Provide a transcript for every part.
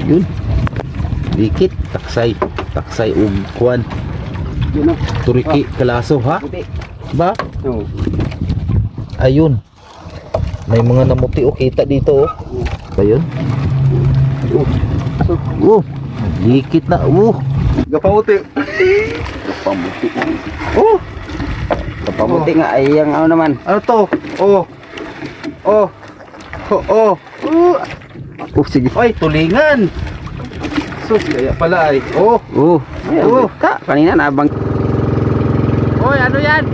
Yun. Dikit. Taksay ug kuan. Yun o. Turiki kalaso ha? Puti. Ba? Oo. Ayun. May mga namuti o kita dito oh. Ba yun? Dikit na. Gapamuti. Gapamuti. Gapamuti nga ay yung ano naman. Ano to? Sige. Ay, tulingan. Sus, kaya pala ay. Kanina nabang. Hoy, ano yan?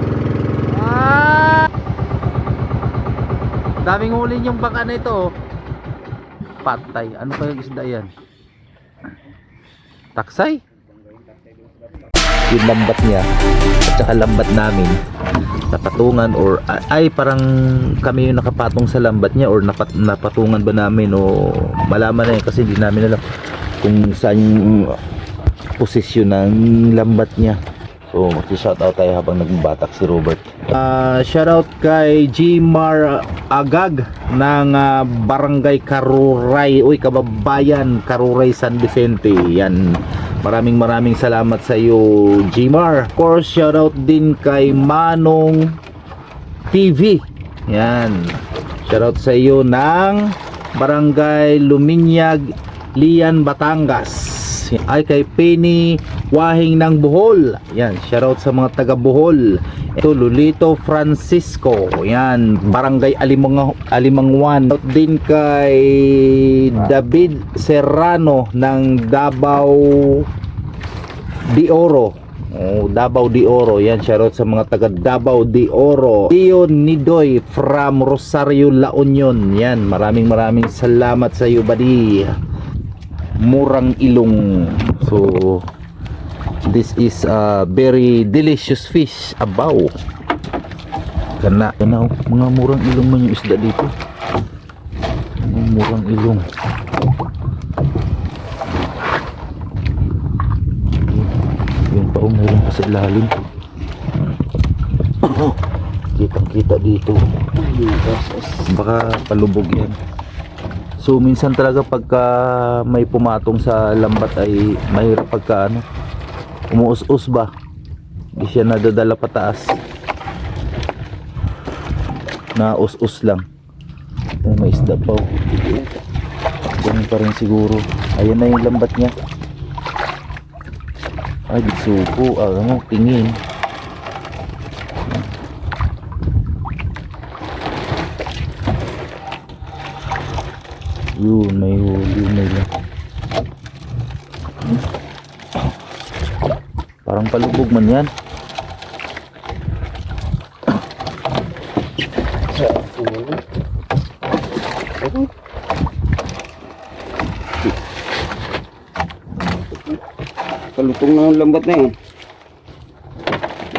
Daming huli yung baka na ito. Patay. Ano pa yung isda yan? Taksay? Yung lambat niya at saka lambat namin napatungan or ay parang kami yung nakapatong sa lambat niya or napatungan ba namin o malaman na yun kasi hindi namin alam kung saan yung posisyon ng lambat niya. So mag-shoutout tayo habang nagbabatak si Robert. Shoutout kay Gmar Agag ng Barangay Karuray. Uy, Kababayan Karuray San Vicente. Yan. Maraming salamat sa iyo, Gmar. Of course, shoutout din kay Manong TV. Yan. Shoutout sa iyo ng Barangay Luminyag, Lian, Batangas. Ay kay Penny Wahing ng Bohol. Yan, shoutout sa mga taga Bohol. Ito Lolito Francisco. Yan, Barangay Alimangwan. Shoutout din kay David Serrano ng Davao de Oro. Davao de Oro. Yan, shoutout sa mga taga Davao de Oro. Leon Nidoy from Rosario, La Union. Yan, maraming salamat sa iyo, buddy. Murang Ilong. So this is a very delicious fish, abaw. Kana mga murang ilong man yung isda dito. Mga murang ilong. Yung paong meron pa sa ilalim. Kitang-kita dito. Baka palubog yan. So minsan talaga pagka may pumatong sa lambat ay mahirap pagka umuus-us ba, hindi siya nadadala pataas, na us-us lang. Ay, may isda pa ganun pa rin siguro. Ayan na yung lambat niya. Ay bigsuko, tingin. Yun, may huli, may lang. Parang palubog man yan. Kalutong na ang lambat na yun.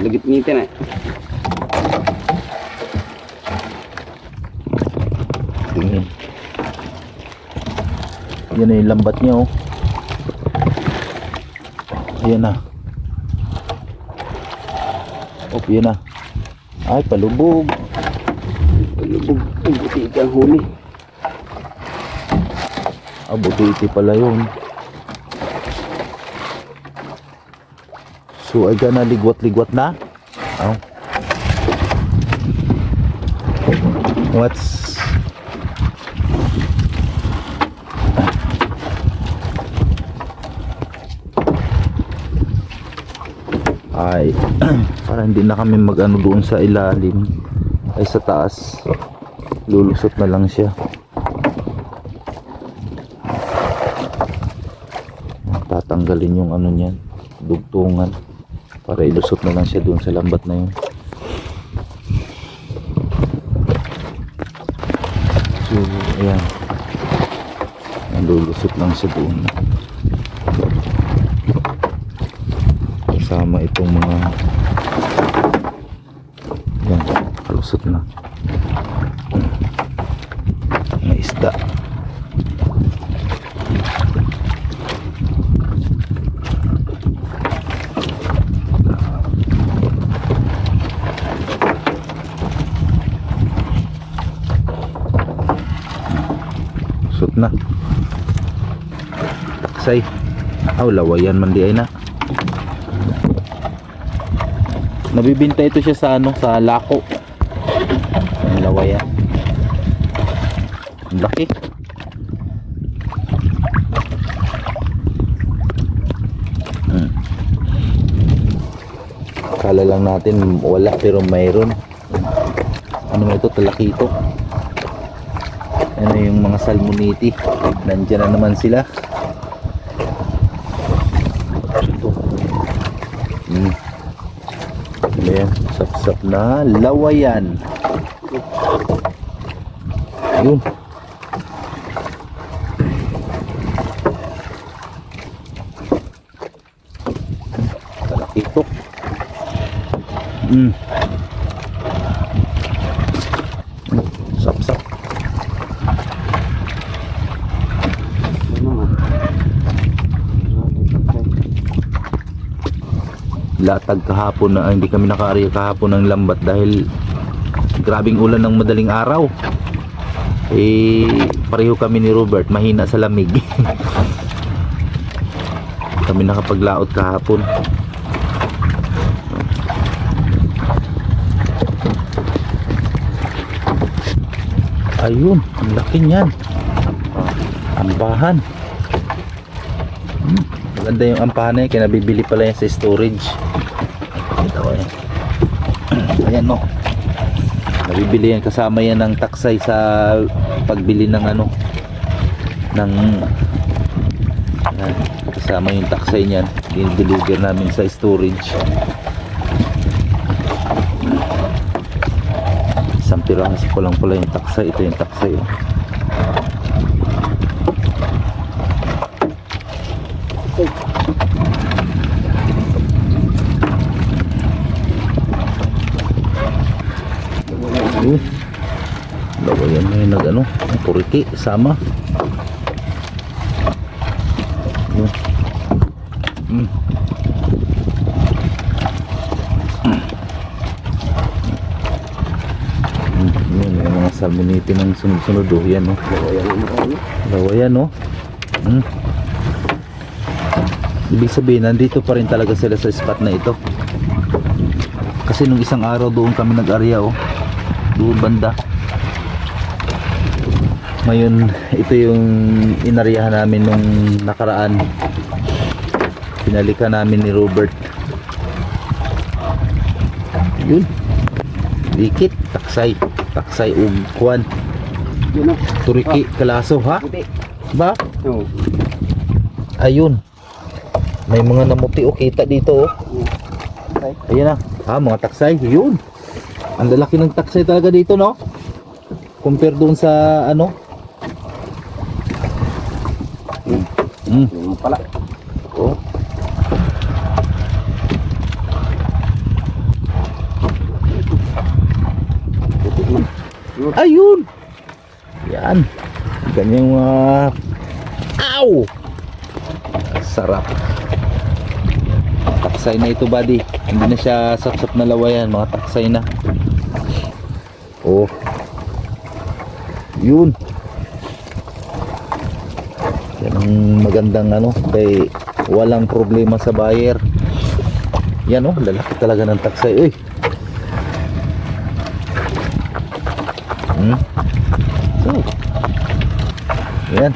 Lagit-ngitin na. Tingin. Yan na yung lambat niya Ayan na. Yan na. Ay, palubog. Palubog. Buti ang huli. Buti pala yun. So ay gana ligwat-ligwat na. What's ay para hindi na kami mag-ano doon sa ilalim ay sa taas lulusot na lang siya. Tatanggalin yung ano niyan, dugtungan, para ilusot na lang siya doon sa lambat na yun. So ayan, lulusot lang siya doon kasama itong mga yan, kalusot na mga isda. Lusot na. taksay. Lawayan man di ay na. Nabibinta ito siya sa ano, sa Lako. Ang lawayan. Ang laki. Akala lang natin wala pero mayroon. Ano mo ito? Talakito. Ano yung mga salmoniti? Nandiyan na naman sila. Ito. Ayan, sap-sap na lawayan. Ayun. Talakito. Sap-sap. Latag kahapon na hindi kami nakaariya kahapon ng lambat dahil grabing ulan ng madaling araw. Pareho kami ni Robert mahina sa lamig. Kami nakapaglaot kahapon. Ayun, ang laki niyan. Ampahan. Maganda yung ampahan na yan, kaya nabibili pala yan sa storage. Ito ko yan. Ayan no. Nabibili yan, kasama yan ng taksay sa pagbili ng ano, ng kasama yung taksay niyan. Dinideliver namin sa storage. Isang piraso ko lang pala yung taksay. Ito yung taksay. Lawayan na yung nag-ano, puriki, sama. Yung mga salmoniti ng sunod-sunod. Yan no. Lawayan no. Ibig sabihin nandito pa rin talaga sila sa spot na ito. Kasi nung isang araw doon kami nag-area doon banda. Ngayon ito yung inariyahan namin nung nakaraan. Pinalikan namin ni Robert. Yun. Dikit, taksay ug kuan. Turiki, kalaso ha? Ba? Ayun. May mga namuti kita dito Ayun na. Mga taksay, yun. Ang lalaki ng taksay talaga dito no? Compare doon sa ano? Yung pala. Ayun. Yan. Ganyan mga sarap. Taksay na ito buddy. Hindi na siya sap-sap na lawayan. Mga taksay na. Yun. Yan ang magandang ano. Kaya walang problema sa buyer. Yan lalaki talaga ng taksay. Uy. Yan.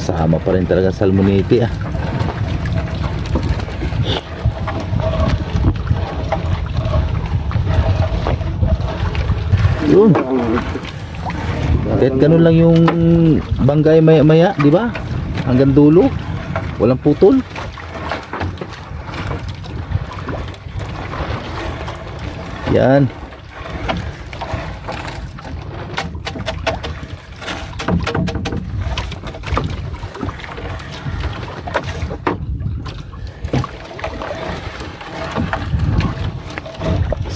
Sama pa rin talaga salmoniti Yun. Kahit ganun lang yung banggay maya-maya, di ba? Hanggang dulo. Walang putol. Yan.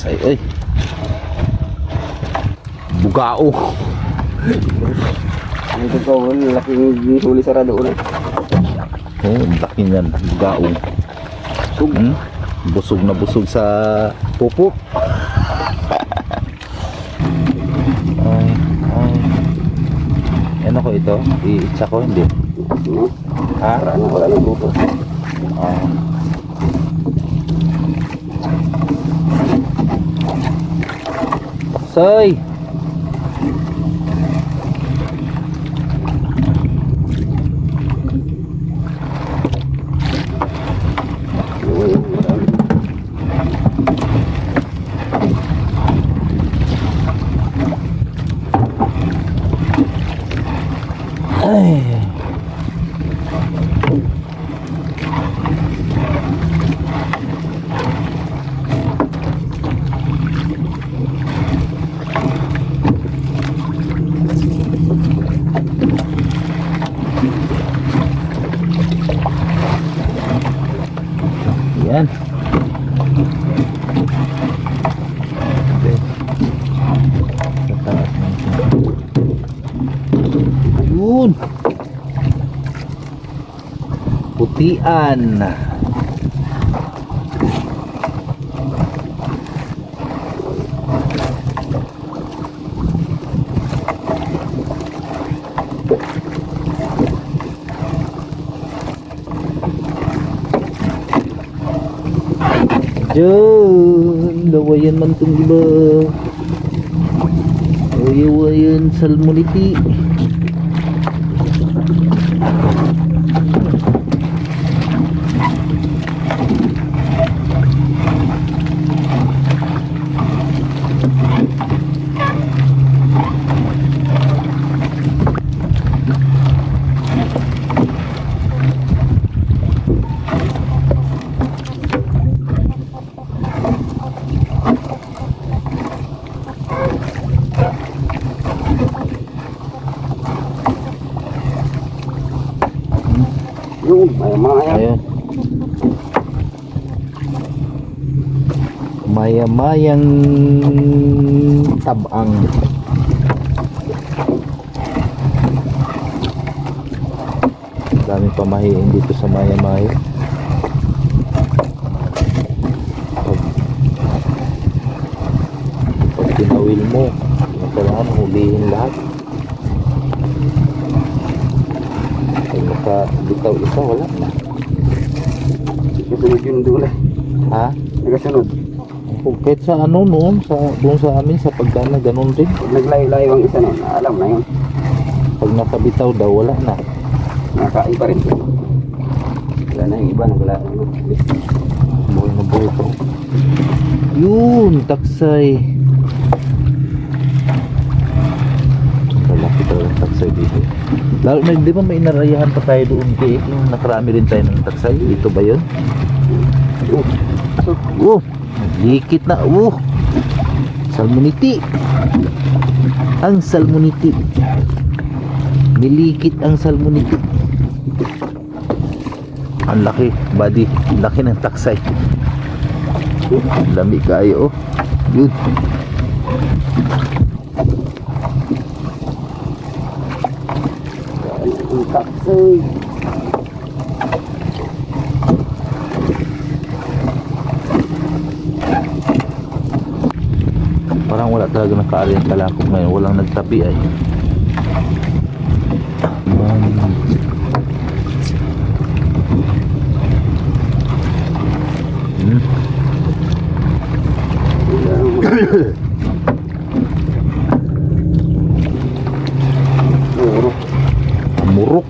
Ay. Bugao. Ito ko, laking huli sa rado ulit. Laki niyan, bugao. Busog na busog sa pupo. Yan Ano ko ito? I-itcha ko, hindi. Ha? Wala nang buto. Ah. Soy! Ay. Yan. Okay. Sa taas natin. Ayun. Putian. Diyan, lawayan man itong iba. Lawayan, salmoniti. Yung maya-maya. Ayun. Maya-mayang tabang. Daming pamahiin dito sa maya-maya. Pag tinawil mo, kailangan hulihin lahat. Pag nakabitaw isa, wala na. Kasunod yun doon eh. Ha? Nagasunod. Kung kahit sa ano noon, doon sa amin, sa pagdana, ganun rin. Pag naglayo-layo ang isa noon, alam na yun. Pag nakabitaw daw, wala na. Nakain pa rin. Wala na yung iba, nagla. Buhay na buhay pa. Yun, taksay. Malaki talaga ang taksay dito. Lalo na, di ba may inarayahan pa tayo doon kay yung nakarami rin tayo ng taksay? Dito ba yun? Oh, likit na. Oh, salmoniti. Ang salmoniti. Nilikit ang salmoniti. Ang laki, buddy. Laki ng taksay. Lami kayo, oh. Yun. Ang taksay. Parang wala talaga nakaari ang kalakog ngayon. Walang nagtabi ay. Murok.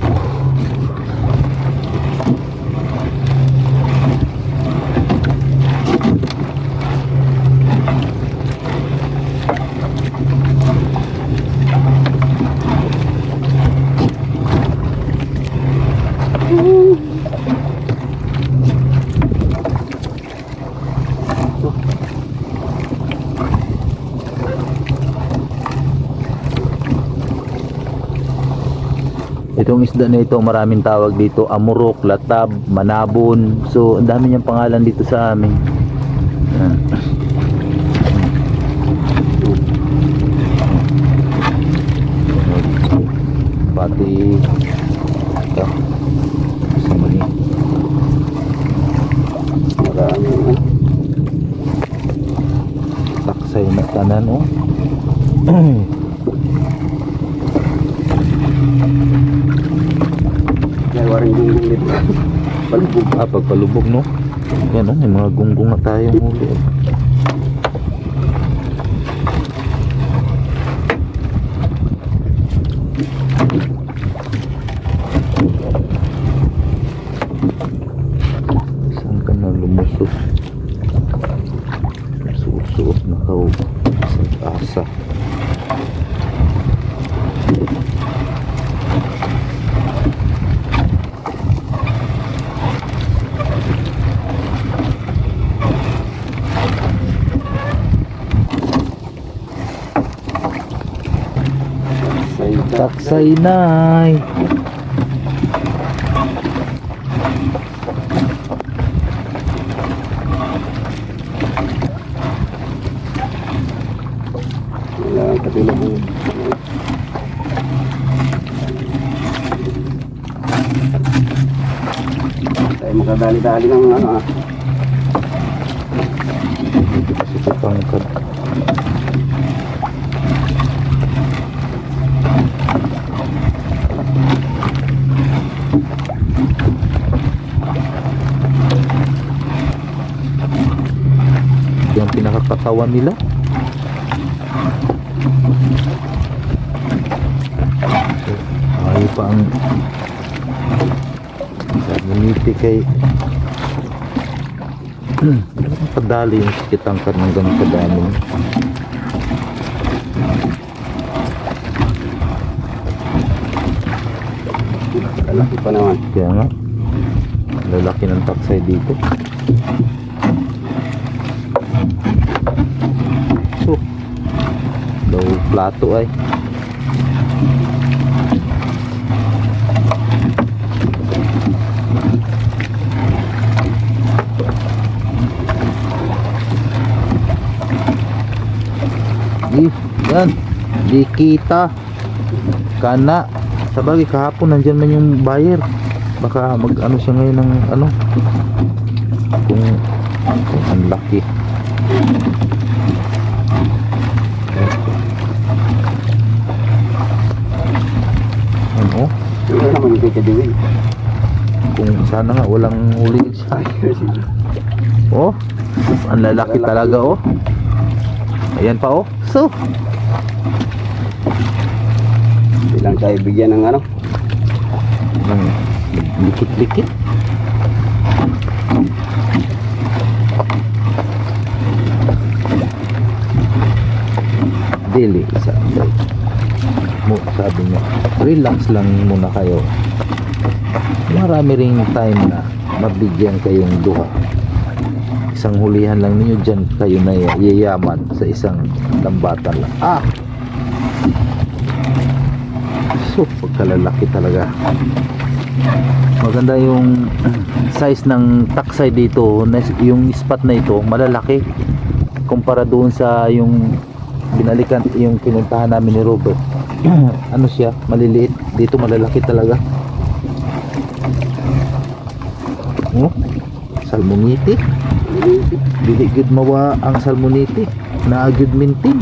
Itong isda na ito, maraming tawag dito, amurok, latab, manabon. So, ang dami niyang pangalan dito sa amin. Yan. Pati ito. Sa mali. Marami yun. Taksay na tanan, oh. pa rin gunggong dito. Palubog. Pagpalubog, no? Yan, may mga gunggong na tayong huli. Saan ka na lumusot? Suot-suot na kao sa asa. Taksay nay. Wala katulad mo. Tayo makadali-dali ng ano ah. Dito kasi ito pangkat. Yung pinakakatawan nila. Ayaw pa ang nguniti kay padali yung kitangkat ng ganun kadami. Lalaki pa naman. Kaya nga lalaki ng taksay dito. So daw plato ay yan, di kita kana sabagay kahapon nandyan man yung buyer, baka mag ano siya ngayon ng ano kung ang laki. Ano Wala naman yung kay Kadiwin. kung sana nga walang huli siya. Oh, ang lalaki talaga oh. Ayan pa oh. So Hindi lang tayo bigyan ng ano. ng likit-likit. Dili sabi niya, relax lang muna kayo. Marami ring time na mabigyan kayong duha. Isang hulihan lang ninyo dyan, kayo na yayaman sa isang lambatan lang. So pagkalalaki talaga. Maganda yung size ng taksay dito. Yung spot na ito malalaki kumpara doon sa yung binalikan, yung pinuntahan namin ni Robert. Ano siya, maliliit. Dito malalaki talaga. Oh, salmoniti. Dili gud mawa ang salmoniti. Naa gud mintin.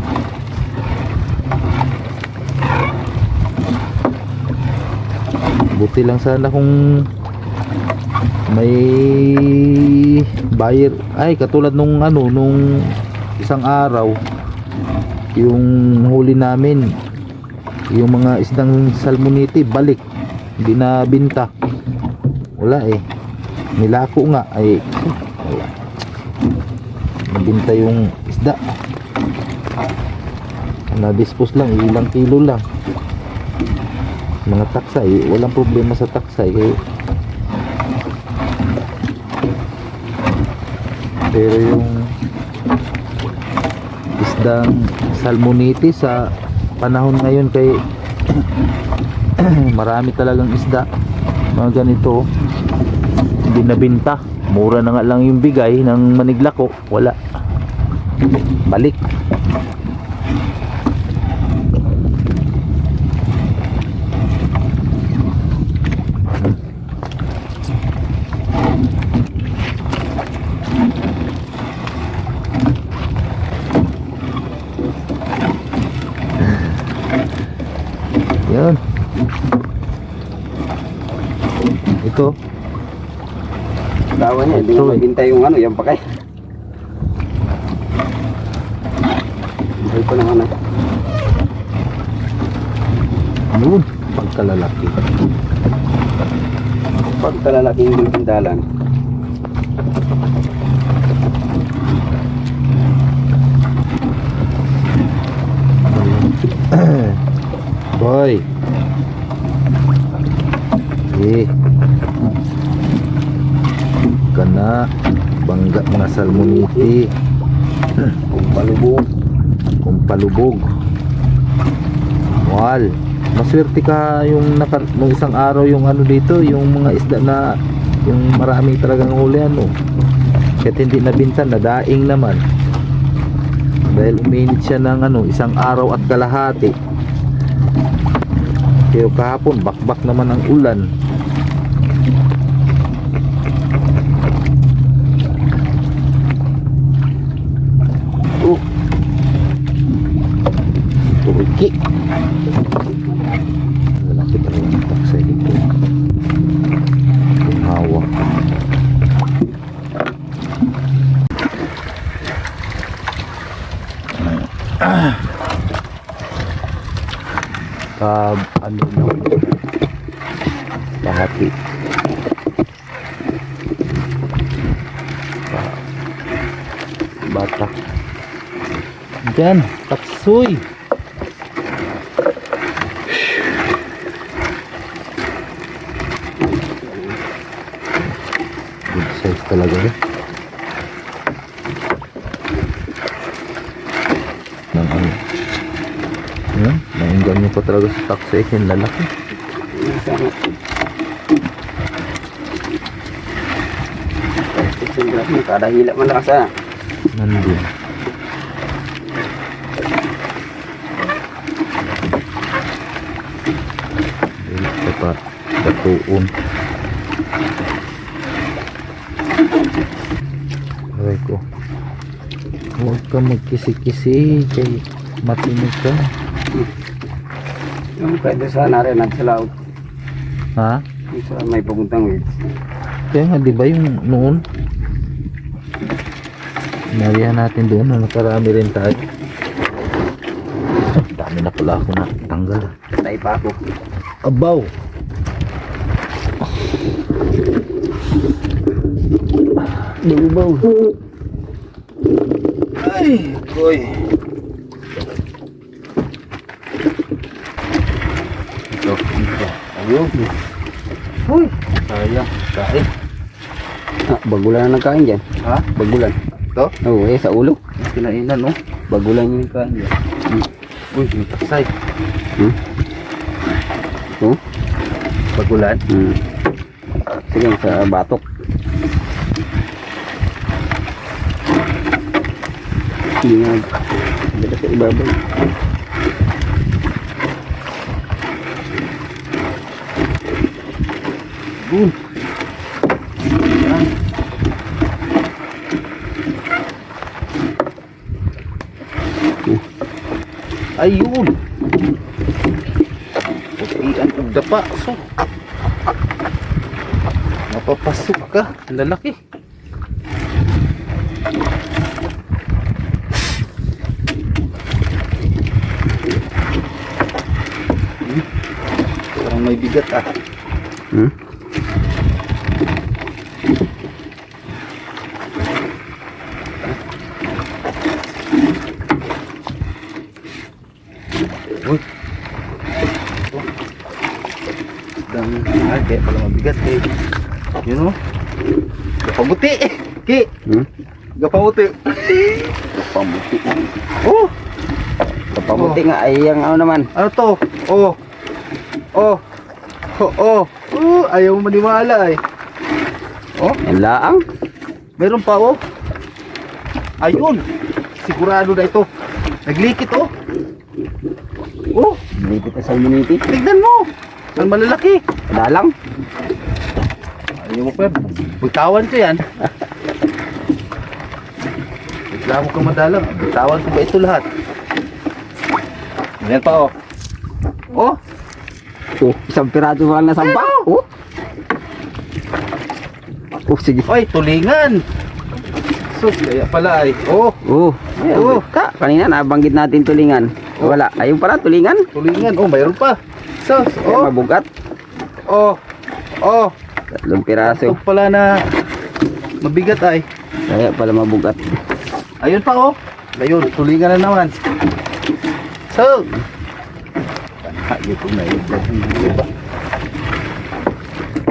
Buti lang sana kung may buyer. Ay, katulad nung ano, nung isang araw yung huli namin, yung mga isdang salmoniti balik, hindi na binta. Wala eh, nilako nga ay wala, nabinta yung isda, na-dispose lang, ilang kilo lang. Mga taksay, walang problema sa taksay pero yung isdang salmoniti sa panahon ngayon kay marami talagang isda mga ganito, hindi nabinta, mura na nga lang yung bigay ng maniglako, wala, balik. Yan. Ito. Tawa niya, hindi Ito, na maghintay yung ano, yung pakay. Hintay pa ng ano. Yun. Pagkalalaki. Pagkalalaking pindalan. Boy. Kana bangga nga salmoniti. Kung palubog. Kung palubog. Wal. Maswerte ka yung nung isang araw yung ano dito, yung mga isda na yung marami talagang huli ano. Kahit hindi nabinta, nadaing naman. Dahil uminit siya ng ano, isang araw at kalahati. Pero kahapon, bakbak naman ang ulan. Oh. Turki. Lalaki talaga ng taksay dito. Yung hawak. Ano lang lahati bata dyan, taksoy good size talaga eh ng ano yan, nainggan nyo pa talaga sa taksoy yung lalaki Sana. Kada hila man lang sa nandun dito pa batuon aray ko huwag ka magkisi-kisi kay matinig ka yung pwede sana rin nagsalaw. ha? Yung sa may papuntang weeds. kaya nga diba yung noon nariyan natin doon na nakarami rin tayo dami na pala ako natanggal Patay pa ako. abaw Lubaw. ay koy ito Ayun. uy sayang kain Bagulan na nagkain dyan. ha? Bagulan. ito? Oo, sa ulo. kinainan no? Bagulan yung kain dyan. uy may taksay Oo? bagulan Sige, sa batok. Hindi nga. Dito sa ibabaw. ayun ian og dapa so mapapasok ka ang lalaki parang may bigat ah uy kaya pala mabigat eh yun o gapamuti ki gapamuti Pamuti. oh Pamuti nga ay yung ano naman. ano to oh ayaw mo maniwala eh oh Yan laang. meron pa oh ayun sigurado na ito naglikit oh Dito sa salmoniti. tignan mo ang malalaki Dalang. ayaw mo pa bitawan ko yan reklamo ka madalang bitawan ko ba ito lahat yan pa oh Isang pirado lang na samba. Oh, sige. Oy, tulingan. Sus, kaya pala ay. Oh, Oh, Oh. kanina nabanggit natin tulingan. Wala. Ayun pala, tulingan. tulingan. Oh, mayroon pa. Sus, Kaya oh. mabugat. Oh. Oh. 3 piraso. Ito pala na mabigat ay. Kaya pala mabugat. Ayun pa oh. Ayun, tulingan na naman. So. Ayun ko na yun.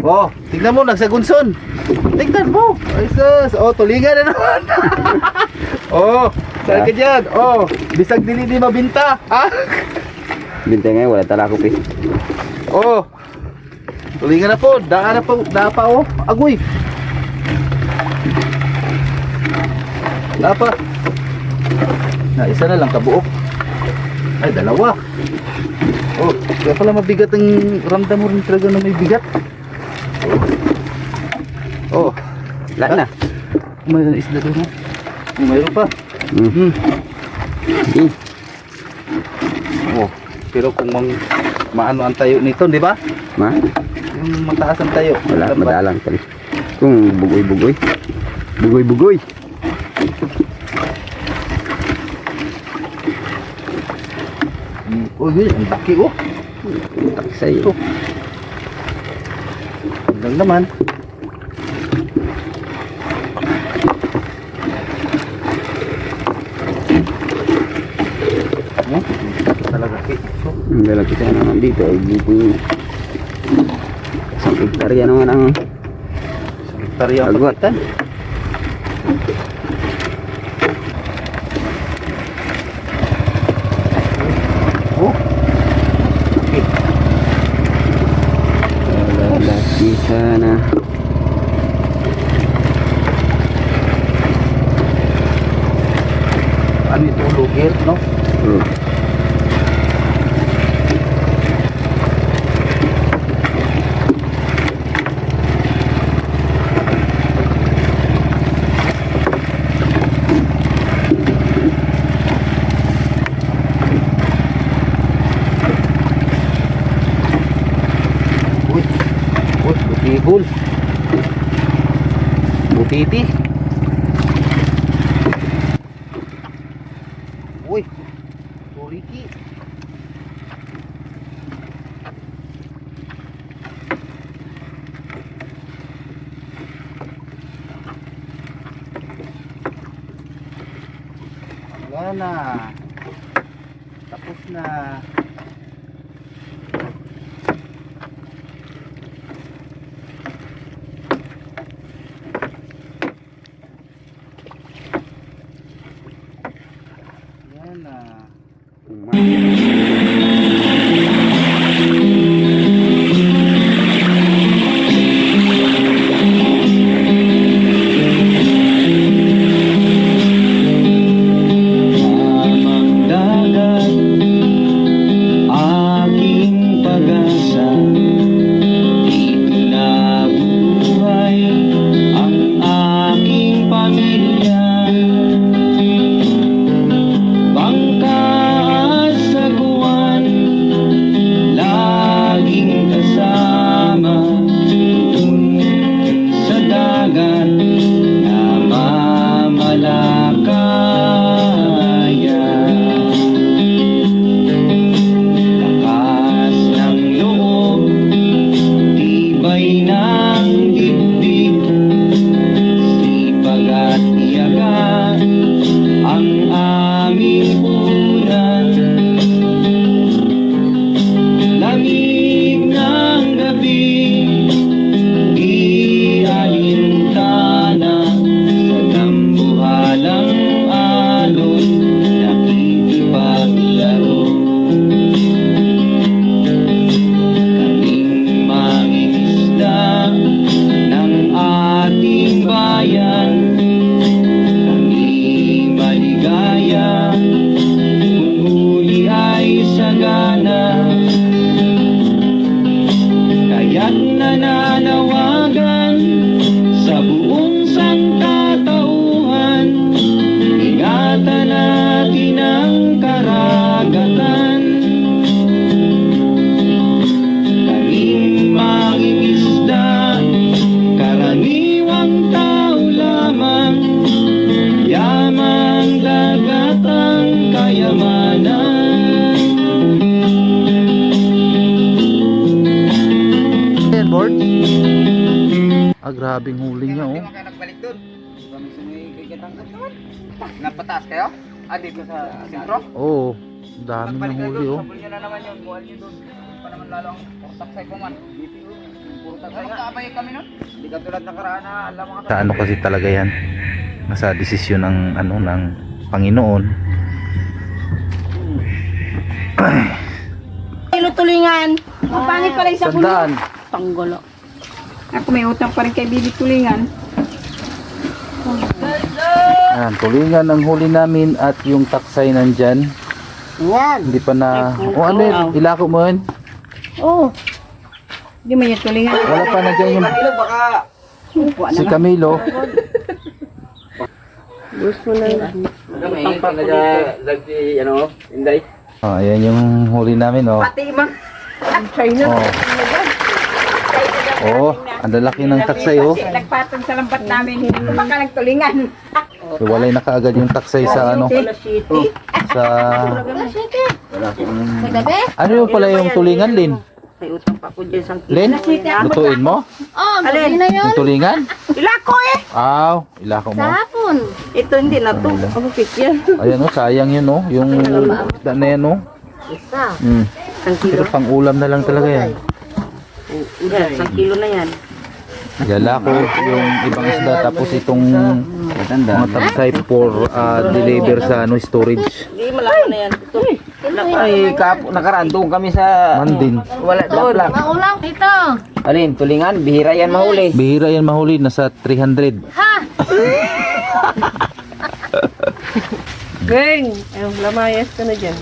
Oh, tignan mo, nagsagunson. Tignan mo. Ay sus. Oh, tulingan na naman. Oh, saan ka dyan? Oh, bisag dili di mabinta. Ah. Bintay ngayon, wala talakop eh. Oh. Tulingan na po. Daan pa oh. Agoy. Dapa. Na isa na lang kabuok. Ay, dalawa. Oh, kaya pala mabigat ang ramdam mo rin talaga na may bigat. Oh. Wala na. May isda doon ha. Oh, mayroon pa. Mm. Eh, Oh, pero kung maano ang tayo nito, di ba? ma? Yung mataas ang tayo. Wala, Dapat. madalang tali. Kung bugoy-bugoy. Bugoy-bugoy. Oh, yun, ang laki oh. Taksay. Ito. Hanggang naman. Oh, ito talaga ito. Ang lalaki siya naman dito ay dito yung isang hektarya naman ang Sa hektarya ang Agwat. pagitan. Oh. Okay. lalaki sana. Ano ito? Lugir, no? Hmm. Uy. Uy, butihol. Butiti. Uy. Turiki. Wala na. Tapos na. Yan na. Ah, grabing huli niya oh. Kaya nagbalik doon. Kami sa may kikitang katawan. Napataas kayo? Ah, dito sa sentro? Oo, dami ng huli oh. Sabol nyo na naman yun. Buwan nyo doon. Hindi pa naman lalo ang portaksay ko man. Puro taksay nga. Abay kami nun. Hindi ka tulad nakaraan na alam mga Sa ano kasi talaga yan? Nasa desisyon ng ano ng Panginoon. Kilo tulingan. Ang pangit pala yung sa puno. Sandaan. Panggolo. Ako may utang pa rin kay Bibi tulingan. Yan, tulingan ang huli namin at yung taksay nandyan. Yan. Hindi pa na... O ano yun? Ilako mo yun? Oo. Hindi mo yung tulingan. Wala pa na dyan yung Camilo, baka Upuan si Camilo. Gusto na yun. kami lagi ano, Inday. Oh, ayan yung huli namin oh. Pati ibang China. Oh. Oh, ang lalaki ng taksay oh. Kasi nagpatong sa lambat namin. Hindi ko baka nagtulingan. So, walay na kaagad yung taksay sa ano sa ano yung pala yung tulingan Lin? May utang pa ko dyan sa Lin, lutuin mo? Oh, alin na yun. Yung tulingan? Ilako eh. Aw, ilako mo. Hapon. Ito hindi na to. Ako yan. Ayan oh, sayang yun oh. Yung isda na yan oh. Isa. Isang kilo. Pero pang ulam na lang talaga yan. Yan, isang kilo na yan. Lalako yung ibang isda tapos itong mga taksay for deliver sa ano storage. Hindi malaman na yan. Ito. Ay, nakaraan doon kami sa Mandin. wala doon. Maulang dito. Alin, tulingan, bihira yan mahuli. Bihira yan mahuli, nasa 300. Ha? Geng! Ayun, lamayas ka na dyan.